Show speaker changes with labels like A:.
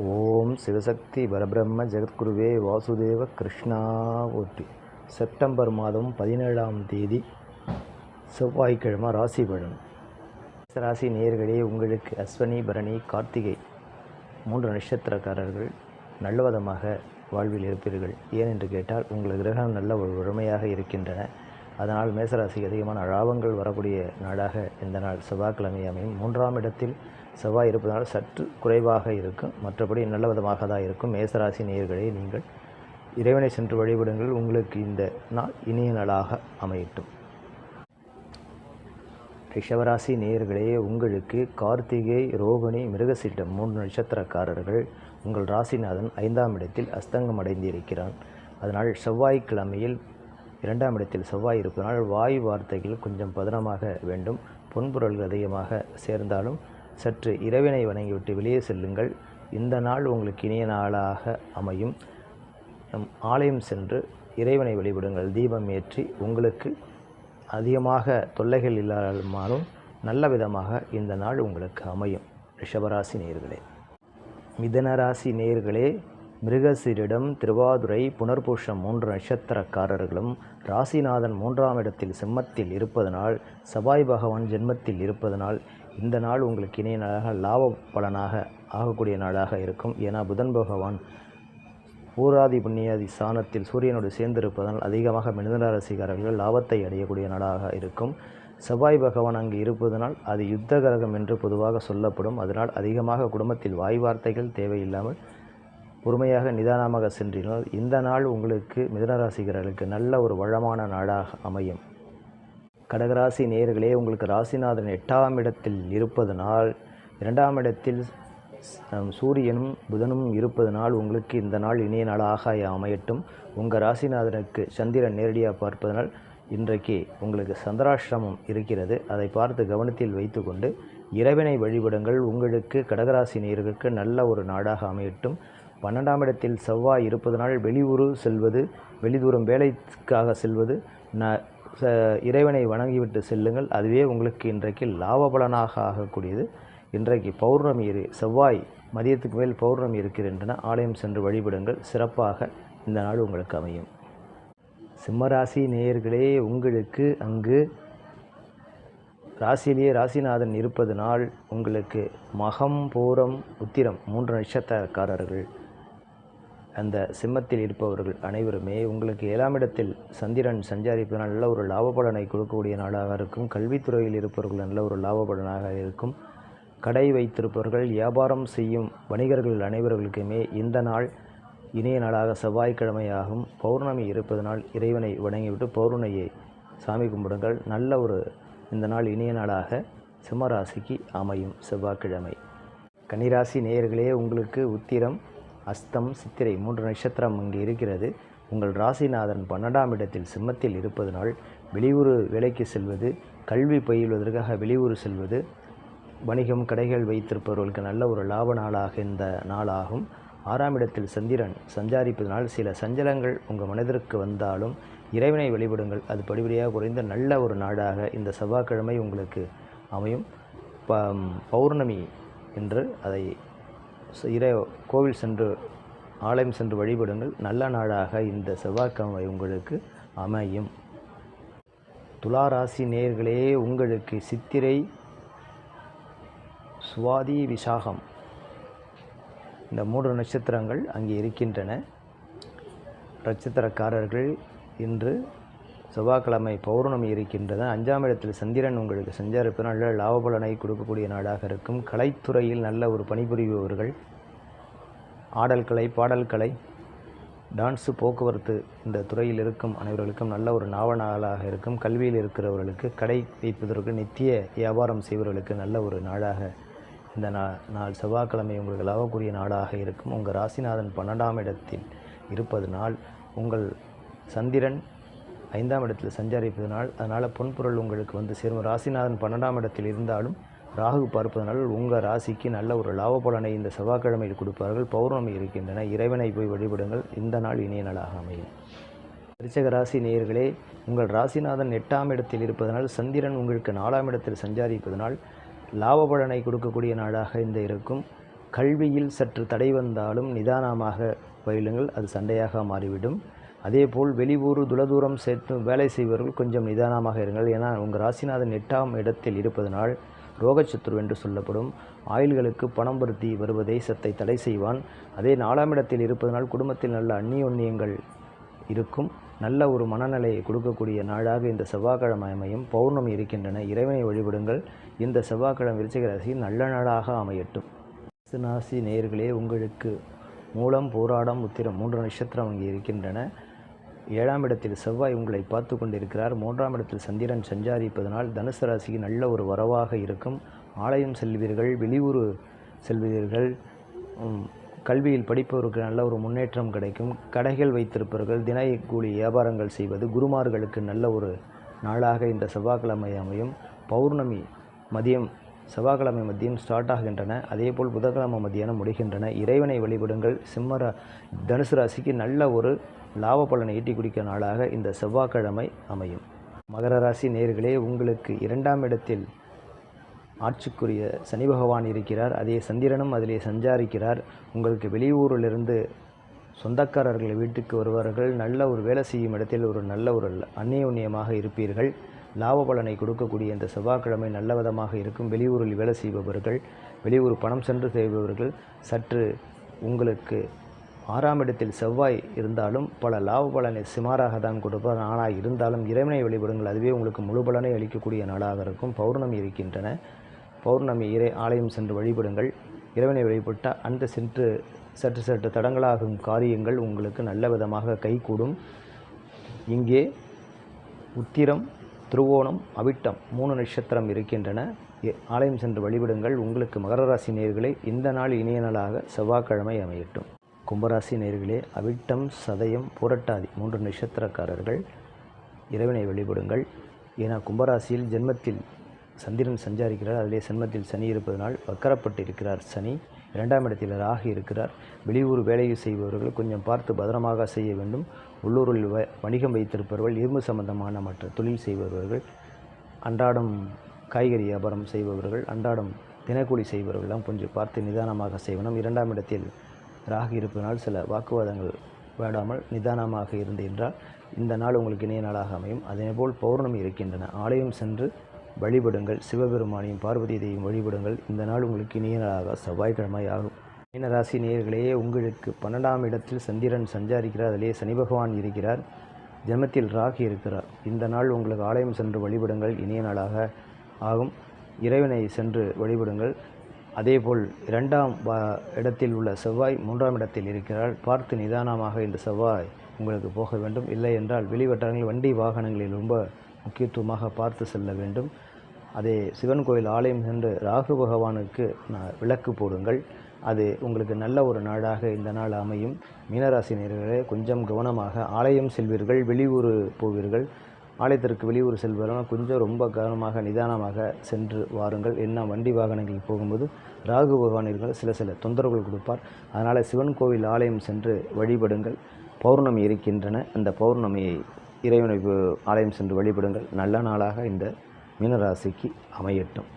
A: ஓம் சிவசக்தி பரபிரம்ம ஜெகத்குருவே வாசுதேவ கிருஷ்ணா போற்றி. செப்டம்பர் மாதம் 17ஆம் தேதி செவ்வாய்க்கிழமை ராசி பலன். ராசி நேயர்களே, உங்களுக்கு அஸ்வினி, பரணி, கார்த்திகை 3 நட்சத்திரக்காரர்கள் நல்லவிதமாக வாழ்வில் இருப்பீர்கள். ஏன் என்று கேட்டால், உங்கள் கிரகம் நல்ல ஒரு வலிமையாக இருக்கின்றன. அதனால் மேசராசிக்கு அதிகமான லாபங்கள் வரக்கூடிய நாளாக இந்த நாள் செவ்வாய்க்கிழமை அமையும். 3ஆம் இடத்தில் செவ்வாய் இருப்பதனால் சற்று குறைவாக இருக்கும். மற்றபடி நல்ல விதமாக தான் இருக்கும். மேசராசி நேயர்களே, நீங்கள் இறைவனை சென்று வழிபடுங்கள். உங்களுக்கு இந்த நாள் இனிய நாளாக அமையட்டும். ரிஷபராசி நேயர்களே, உங்களுக்கு கார்த்திகை, ரோகிணி, மிருகசீரிடம் 3 நட்சத்திரக்காரர்கள் உங்கள் ராசிநாதன் 5ஆம் இடத்தில் அஸ்தங்கம் அடைந்திருக்கிறான். அதனால் செவ்வாய்க்கிழமையில் 2ஆம் இடத்தில் செவ்வாய் இருப்பதனால் வாய் வார்த்தைகள் கொஞ்சம் பதனமாக வேண்டும். பொன்பொருள்கள் அதிகமாக சேர்ந்தாலும் சற்று இறைவனை வணங்கிவிட்டு வெளியே செல்லுங்கள். இந்த நாள் உங்களுக்கு இனிய நாளாக அமையும். ஆலயம் சென்று இறைவனை வழிபடுங்கள். தீபம் ஏற்றி உங்களுக்கு அதிகமாக தொல்லைகள் இல்லாமலும் நல்ல விதமாக இந்த நாள் உங்களுக்கு அமையும். ரிஷபராசி நேயர்களே. மிதனராசி நேயர்களே, மிருகசீரிடம், திருவாதுரை, புனர்பூஷம் 3 நட்சத்திரக்காரர்களும் ராசிநாதன் 3ஆம் இடத்தில் சிம்மத்தில் இருப்பதனால், செவ்வாய் பகவான் ஜென்மத்தில் இருப்பதனால் இந்த நாள் உங்களுக்கு இனிய நாளாக லாப பலனாக ஆகக்கூடிய நாளாக இருக்கும். ஏன்னா புதன் பகவான் பூராதி புண்ணியாதி ஸ்தானத்தில் சூரியனோடு சேர்ந்திருப்பதனால் அதிகமாக மிதுனராசிக்காரர்கள் லாபத்தை அடையக்கூடிய நாளாக இருக்கும். செவ்வாய் பகவான் அங்கு இருப்பதனால் அது யுத்த கிரகம் என்று பொதுவாக சொல்லப்படும். அதனால் அதிகமாக குடும்பத்தில் வாய் வார்த்தைகள் தேவையில்லாமல் பொறுமையாக நிதானமாக சென்றினால் இந்த நாள் உங்களுக்கு மிதுனராசிக்காரர்களுக்கு நல்ல ஒரு வளமான நாளாக அமையும். கடகராசி நேயர்களே, உங்களுக்கு ராசிநாதன் 8ஆம் இடத்தில் இருப்பதனால், 2ஆம் இடத்தில் சூரியனும் புதனும் இருப்பதனால் உங்களுக்கு இந்த நாள் இனிய நாளாக அமையட்டும். உங்கள் ராசிநாதனுக்கு சந்திரன் நேரடியாக பார்ப்பதனால் இன்றைக்கு உங்களுக்கு சந்திராஷ்டிரமம் இருக்கிறது. அதை பார்த்து கவனத்தில் வைத்துக்கொண்டு இறைவனை வழிபடுங்கள். உங்களுக்கு கடகராசி நேயர்களுக்கு நல்ல ஒரு நாளாக அமையட்டும். 12ஆம் இடத்தில் செவ்வாய் இருப்பதனால் வெளியூர் செல்வது, வெளிதூரம் வேலைக்காக செல்வது, இறைவனை வணங்கிவிட்டு செல்லுங்கள். அதுவே உங்களுக்கு இன்றைக்கு லாப பலனாக ஆகக்கூடியது. இன்றைக்கு பௌர்ணமி, செவ்வாய் மதியத்துக்கு மேல் பௌர்ணமி இருக்கின்றன. ஆலயம் சென்று வழிபடுங்கள். சிறப்பாக இந்த நாள் உங்களுக்கு அமையும். சிம்மராசி நேயர்களே, உங்களுக்கு அங்கு ராசியிலேயே ராசிநாதன் இருப்பதனால் உங்களுக்கு மகம், பூரம், உத்திரம் 3 நட்சத்திரக்காரர்கள் அந்த சிம்மத்தில் இருப்பவர்கள் அனைவருமே உங்களுக்கு 7ஆம் இடத்தில் சந்திரன் சஞ்சாரிப்பதனால் நல்ல ஒரு லாப பலனை கொடுக்கக்கூடிய நாளாக இருக்கும். கல்வித்துறையில் இருப்பவர்கள் நல்ல ஒரு லாப பலனாக இருக்கும். கடை வைத்திருப்பவர்கள், வியாபாரம் செய்யும் வணிகர்கள் அனைவர்களுக்குமே இந்த நாள் இனிய நாளாக செவ்வாய்க்கிழமையாகும். பௌர்ணமி இருப்பதனால் இறைவனை வணங்கிவிட்டு பௌர்ணமியை சாமி கும்பிடுங்கள். நல்ல ஒரு இந்த நாள் இனிய நாளாக சிம்மராசிக்கு அமையும். செவ்வாய்க்கிழமை. கன்னிராசி நேயர்களே, உங்களுக்கு உத்திரம், அஸ்தம், சித்திரை 3 நட்சத்திரம் இங்கு இருக்கிறது. உங்கள் ராசிநாதன் 12ஆம் இடத்தில் சிம்மத்தில் இருப்பதனால் வெளியூர் வேலைக்கு செல்வது, கல்வி பயில்வதற்காக வெளியூர் செல்வது, வணிகம் கடைகள் வைத்திருப்பவர்களுக்கு நல்ல ஒரு லாப நாளாக இந்த நாளாகும். 6ஆம் இடத்தில் சந்திரன் சஞ்சாரிப்பதனால் சில சஞ்சலங்கள் உங்கள் மனதிற்கு வந்தாலும் இறைவனை வழிபடுங்கள். அது படிப்படியாக குறைந்த நல்ல ஒரு நாளாக இந்த செவ்வாய்க்கிழமை உங்களுக்கு அமையும். பௌர்ணமி என்று அதை கோவில் சென்று ஆலயம் சென்று வழிபடுங்கள். நல்ல நாளாக இந்த செவ்வாய்க்கிழமை உங்களுக்கு அமையும். துளாராசி நேயர்களே, உங்களுக்கு சித்திரை, சுவாதி, விசாகம் இந்த 3 நட்சத்திரங்கள் அங்கே இருக்கின்றன. நட்சத்திரக்காரர்கள் இன்று செவ்வாய்க்கிழமை பௌர்ணமி இருக்கின்றன. 5ஆம் இடத்தில் சந்திரன் உங்களுக்கு சஞ்சாரிப்பதனால் நல்ல லாப பலனை கொடுக்கக்கூடிய நாடாக இருக்கும். கலைத்துறையில் நல்ல ஒரு பணிபுரிபவர்கள், ஆடல் கலை, பாடல் கலை, டான்ஸு, போக்குவரத்து இந்த துறையில் இருக்கும் அனைவர்களுக்கும் நல்ல ஒரு நாளாக இருக்கும். கல்வியில் இருக்கிறவர்களுக்கு, கடை வைப்பதற்கு, நித்திய வியாபாரம் செய்பவர்களுக்கு நல்ல ஒரு நாளாக இந்த நாள் செவ்வாய்க்கிழமை உங்களுக்கு லாபக்கூடிய நாளாக இருக்கும். உங்கள் ராசிநாதன் 12ஆம் இடத்தில் இருப்பதனால் உங்கள் சந்திரன் 5ஆம் இடத்தில் சஞ்சாரிப்பதனால் அதனால் பொன்பொருள் உங்களுக்கு வந்து சேரும். ராசிநாதன் 12ஆம் இடத்தில் இருந்தாலும் ராகு பார்ப்பதனால் உங்கள் ராசிக்கு நல்ல ஒரு லாப பலனை இந்த செவ்வாய்க்கிழமையில் கொடுப்பார்கள். பௌர்ணமி இருக்கின்றன. இறைவனை போய் வழிபடுங்கள். இந்த நாள் இனிய நாளாக அமையும். விருச்சிக ராசி நேயர்களே, உங்கள் ராசிநாதன் 8ஆம் இடத்தில் இருப்பதனால் சந்திரன் உங்களுக்கு 4ஆம் இடத்தில் சஞ்சாரிப்பதனால் லாப பலனை கொடுக்கக்கூடிய நாளாக இந்த இருக்கும். கல்வியில் சற்று தடை வந்தாலும் நிதானமாக பயிலுங்கள், அது சண்டையாக மாறிவிடும். அதேபோல் வெளியூர் துளதூரம் சேர்த்து வேலை செய்பவர்கள் கொஞ்சம் நிதானமாக இருங்கள். ஏன்னா உங்கள் ராசிநாதன் 8ஆம் இடத்தில் இருப்பதனால் ரோகச்சத்துரு என்று சொல்லப்படும் ஆயுள்களுக்கு பணம் பருத்தி வருவதை சத்தை தடை செய்வான். அதே 4ஆம் இடத்தில் இருப்பதனால் குடும்பத்தில் நல்ல அந்நியோன்யங்கள் இருக்கும். நல்ல ஒரு மனநிலையை கொடுக்கக்கூடிய நாளாக இந்த செவ்வாய்க்கிழமை அமையும். பௌர்ணமி இருக்கின்றன, இறைவனை வழிபடுங்கள். இந்த செவ்வாய்க்கிழமை விருச்சிக ராசி நல்ல நாளாக அமையட்டும். ராசி நேயர்களே, உங்களுக்கு மூலம், போராடம், உத்திரம் 3 நட்சத்திரம் அங்கே இருக்கின்றன. 7ஆம் இடத்தில் செவ்வாய் உங்களை பார்த்து கொண்டிருக்கிறார். 3ஆம் இடத்தில் சந்திரன் சஞ்சாரிப்பதனால் தனுசு ராசிக்கு நல்ல ஒரு வரவாக இருக்கும். ஆலயம் செல்வீர்கள், வெளியூர் செல்வீர்கள், கல்வியில் படிப்பவருக்கு நல்ல ஒரு முன்னேற்றம் கிடைக்கும். கடைகள் வைத்திருப்பவர்கள் தின கூலி வியாபாரங்கள் செய்வது, குருமார்களுக்கு நல்ல ஒரு நாளாக இந்த செவ்வாய்க்கிழமை அமையும். பௌர்ணமி மதியம், செவ்வாய்க்கிழமை மதியம் ஸ்டார்ட் ஆகின்றன. அதேபோல் புதன்கிழமை மதியானம் முடிகின்றன. இறைவனை வழிபடுங்கள். தனுசு ராசிக்கு நல்ல ஒரு லாப பலனை ஈட்டி குடிக்க நாளாக இந்த செவ்வாய்க்கிழமை அமையும். மகர ராசி நேயர்களே, உங்களுக்கு 2ஆம் இடத்தில் ஆட்சிக்குரிய சனி பகவான் இருக்கிறார். அதே சந்திரனும் அதிலே சஞ்சாரிக்கிறார். உங்களுக்கு வெளியூரிலிருந்து சொந்தக்காரர்கள் வீட்டுக்கு வருவார்கள். நல்ல ஒரு வேலை செய்யும் இடத்தில் ஒரு நல்ல ஒரு அந்நியோன்யமாக இருப்பீர்கள். லாப பலனை கொடுக்கக்கூடிய இந்த செவ்வாய்க்கிழமை நல்ல விதமாக இருக்கும். வெளியூரில் வேலை செய்பவர்கள், வெளியூர் பணம் சென்று செய்பவர்கள் சற்று உங்களுக்கு 6ஆம் இடத்தில் செவ்வாய் இருந்தாலும் பல லாப பலனை சுமாராக தான் கொடுப்பார். ஆனால் இருந்தாலும் இறைவனை வழிபடுங்கள், அதுவே உங்களுக்கு முழு பலனை அளிக்கக்கூடிய நாளாக இருக்கும். பௌர்ணமி இருக்கின்றன. பௌர்ணமி ஆலயம் சென்று வழிபடுங்கள். இறைவனை வழிபட்டால் அந்த சற்று தடங்களாகும் காரியங்கள் உங்களுக்கு நல்ல விதமாக கைகூடும். இங்கே உத்திரம், திருவோணம், அவிட்டம் 3 நட்சத்திரம் இருக்கின்றன. ஆலயம் சென்று வழிபடுங்கள். உங்களுக்கு மகர ராசி நேயர்களே, இந்த நாள் இனிய நாளாக செவ்வாய்க்கிழமை அமையட்டும். கும்பராசி நேயர்களே, அவிட்டம், சதயம், புரட்டாதி 3 நட்சத்திரக்காரர்கள் இறைவனை வழிபடுங்கள். ஏன்னா கும்பராசியில் ஜென்மத்தில் சந்திரன் சஞ்சாரிக்கிறார். அதிலே ஜென்மத்தில் சனி இருப்பதனால் வக்கரப்பட்டு இருக்கிறார் சனி. 2ஆம் இடத்தில் ராகு இருக்கிறார். வெளியூர் வேலையை செய்பவர்கள் கொஞ்சம் பார்த்து பத்திரமாக செய்ய வேண்டும். உள்ளூரில் வணிகம் வைத்திருப்பவர்கள், இரும்பு சம்பந்தமான மற்ற தொழில் செய்பவர்கள், அன்றாடம் காய்கறி வியாபாரம் செய்பவர்கள், அன்றாடம் தினக்கூலி செய்பவர்களெல்லாம் கொஞ்சம் பார்த்து நிதானமாக செய்யணும். 2ஆம் இடத்தில் ராகு இருப்பதனால் சில வாக்குவாதங்கள் வேடாமல் நிதானமாக இருந்து என்றால் இந்த நாள் உங்களுக்கு இணைய நாளாக அமையும். அதேபோல் பௌர்ணமி இருக்கின்றன. ஆலயம் சென்று வழிபடுங்கள். சிவபெருமானையும் பார்வதி தேவியும் வழிபடுங்கள். இந்த நாள் உங்களுக்கு இணைய நாளாக செவ்வாய்க்கிழமை ஆகும். மீனராசி நேயர்களே, உங்களுக்கு 12ஆம் இடத்தில் சந்திரன் சஞ்சாரிக்கிறார். அதிலே சனி பகவான் இருக்கிறார். ஜென்மத்தில் ராகு இருக்கிறார். இந்த நாள் உங்களுக்கு ஆலயம் சென்று வழிபடுங்கள், இணைய நாளாக ஆகும். இறைவனை சென்று வழிபடுங்கள். அதேபோல் 2ஆம் இடத்தில் உள்ள செவ்வாய் 3ஆம் இடத்தில் இருக்கிறார். பார்த்து நிதானமாக இந்த செவ்வாய் உங்களுக்கு போக வேண்டும். இல்லை என்றால் வெளிவட்டாரங்கள், வண்டி வாகனங்களில் ரொம்ப முக்கியத்துவமாக பார்த்து செல்ல வேண்டும். அதே சிவன் கோயில் ஆலயம் சென்று ராகு பகவானுக்கு விளக்கு போடுங்கள். அது உங்களுக்கு நல்ல ஒரு நாளாக இந்த நாள் அமையும். மீனராசி நேயர்களே, கொஞ்சம் கவனமாக ஆலயம் செல்வீர்கள், வெளியூர் போவீர்கள். ஆலயத்திற்கு வெளியூர் செல்வதெல்லாம் கொஞ்சம் ரொம்ப கவனமாக நிதானமாக சென்று வாருங்கள். என்ன வண்டி வாகனங்களில் போகும்போது ராகு பகவான் இருக்கிற சில தொந்தரவுகள் கொடுப்பார். அதனால் சிவன் கோவில் ஆலயம் சென்று வழிபடுங்கள். பௌர்ணமி இருக்கின்றன. அந்த பௌர்ணமியை இறைவனை ஆலயம் சென்று வழிபடுங்கள். நல்ல நாளாக இந்த மீனராசிக்கு அமையட்டும்.